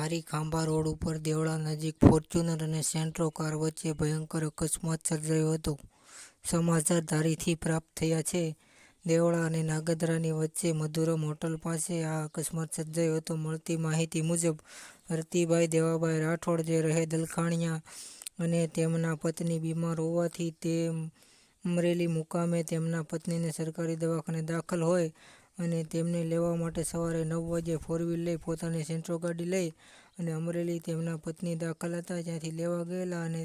ધારી Khambha road ઉપર દેવળા નજીક Fortuner અને સેન્ટ્રો કાર વચ્ચે ભયંકર અકસ્માત સર્જાયો હતો. સમાચાર ધારીથી પ્રાપ્ત થયા છે. દેવળા અને નાગદરાની વચ્ચે મધુરમ હોટલ પાસે આ અકસ્માત સર્જાયો હતો. મળતી માહિતી મુજબ રતિભાઈ દેવાભાઈ રાઠોડ, જે રહે દલખાણીયા, અને તેમના પત્ની બીમાર હોવાથી તે અમરેલી મુકામે તેમના પત્નીને સરકારી દવાખાને દાખલ હોય અને તેમને લેવા માટે સવારે 9 વાગ્યે ફોરવ્હીલ લઈ પોતાની સેન્ટ્રો ગાડી લઈ અને અમરેલી તેમના પત્ની દાખલ હતા ત્યાંથી લેવા ગયેલા અને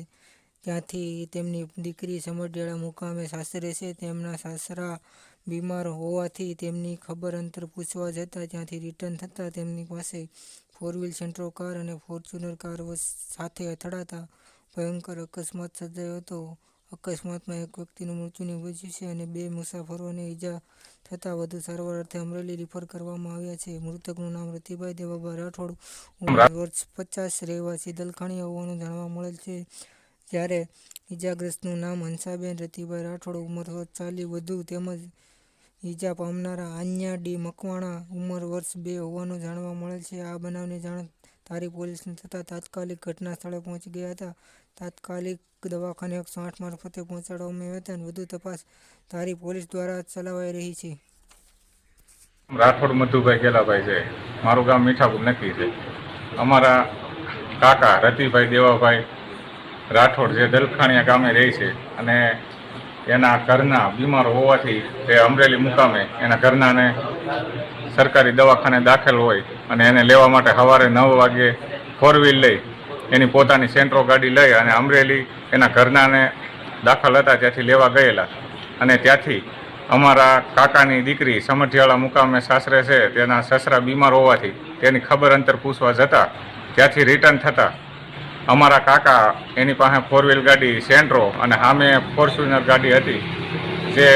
ત્યાંથી તેમની દીકરી સમઢિયાળા મુકામે સાસરે છે. તેમના સાસરા બીમાર હોવાથી તેમની ખબર અંતર પૂછવા જતાં ત્યાંથી રિટર્ન થતાં તેમની પાસે ફોરવ્હીલ સેન્ટ્રો કાર અને ફોર્ચ્યુનર કાર સાથે અથડાતા ભયંકર અકસ્માત સર્જાયો હતો. અકસ્માતમાં એક વ્યક્તિનું મૃત્યુ નિપજ્યું છે અને 2 મુસાફરોને ઈજા થતાં વધુ સારવાર અર્થે અમરેલી રિફર કરવામાં આવ્યા છે. મૃતકનું નામ રતિભાઈ દેવાભાઈ રાઠોડ, ઉંમર વર્ષ 50, રહેવાસી દલખાણીયા હોવાનું જાણવા મળેલ છે. જ્યારે ઈજાગ્રસ્તનું નામ હંસાબેન રતિભાઈ રાઠોડ, ઉંમર વર્ષ 40 વધુ, તેમજ ઈજા પામનારા આન્યા ડી મકવાણા, ઉંમર વર્ષ 2 હોવાનું જાણવા મળેલ છે. આ બનાવની જાણ ધારી પોલીસને થતાં તાત્કાલિક ઘટના સ્થળે પહોંચી ગયા હતા. તાત્કાલિક દવાખાને 108 મારફતે પહોંચાડવામાં આવ્યા હતા અને વધુ તપાસ ધારી પોલીસ દ્વારા ચલાવાઈ રહી છે. રાઠોડ મધુભાઈ ગેલાભાઈ છે. મારું ગામ મીઠાપુર નક્કી છે. અમારા કાકા રતિભાઈ દેવાભાઈ રાઠોડ જે દલખાણીયા ગામે રહે છે અને એના ઘરના બીમાર હોવાથી તે અમરેલી મુકામે એના ઘરનાને સરકારી દવાખાને દાખલ હોય અને એને લેવા માટે સવારે 9 વાગ્યે ફોરવ્હીલ લઈ એની પોતાની સેન્ટ્રો ગાડી લઈ અને અમરેલી એના ઘરનાને દાખલ હતા ત્યાંથી લેવા ગયેલા અને ત્યાંથી અમારા કાકાની દીકરી સમઢિયાળા મુકામે સાસરે છે. તેના સસરા બીમાર હોવાથી તેની ખબર અંતર પૂછવા જતાં ત્યાંથી રિટર્ન થતાં અમારા કાકા એની પાસે ફોરવ્હીલ ગાડી સેન્ટ્રો અને સામે ફોર્ચ્યુનર ગાડી હતી, જે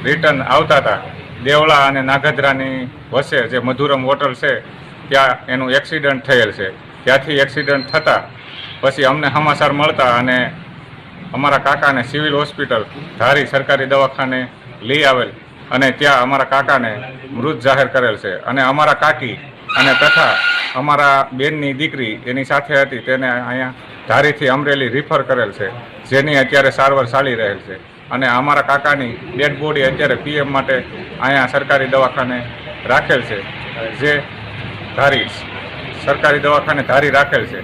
રિટર્ન આવતા હતા દેવળા અને નાગદરાની વચ્ચે જે મધુરમ હોટલ છે ત્યાં એનું એક્સિડન્ટ થયેલ છે. ત્યાંથી એક્સિડન્ટ થતાં પછી અમને સમાચાર મળતા અને અમારા કાકાને સિવિલ હોસ્પિટલ ધારી સરકારી દવાખાને લઈ આવેલ અને ત્યાં અમારા કાકાને મૃત જાહેર કરેલ છે. અને અમારા કાકી અને તથા અમારા બેનની દીકરી એની સાથે હતી તેને અહીંયા ધારીથી અમરેલી રિફર કરેલ છે, જેની અત્યારે સારવાર ચાલી રહેલ છે. અને અમારા કાકાની ડેડ બોડી અત્યારે પીએમ માટે અહીંયા સરકારી દવાખાને રાખેલ છે, જે ધારી સરકારી દવાખાને ધારી રાખેલ છે,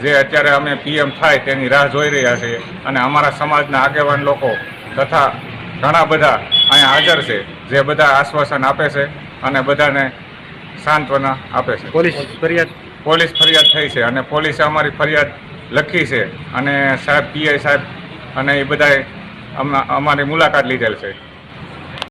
જે અત્યારે અમે પીએમ થાય તેની રાહ જોઈ રહ્યા છીએ. અને અમારા સમાજના આગેવાન લોકો તથા ઘણા બધા અહીંયા હાજર છે, જે બધા આશ્વાસન આપે છે અને બધાને સાંત્વના આપે છે. પોલીસ ફરિયાદ થઈ છે અને પોલીસે અમારી ફરિયાદ લખી છે અને સાહેબ પીઆઈ સાહેબ અને એ બધાએ અમારી મુલાકાત લીધેલ છે.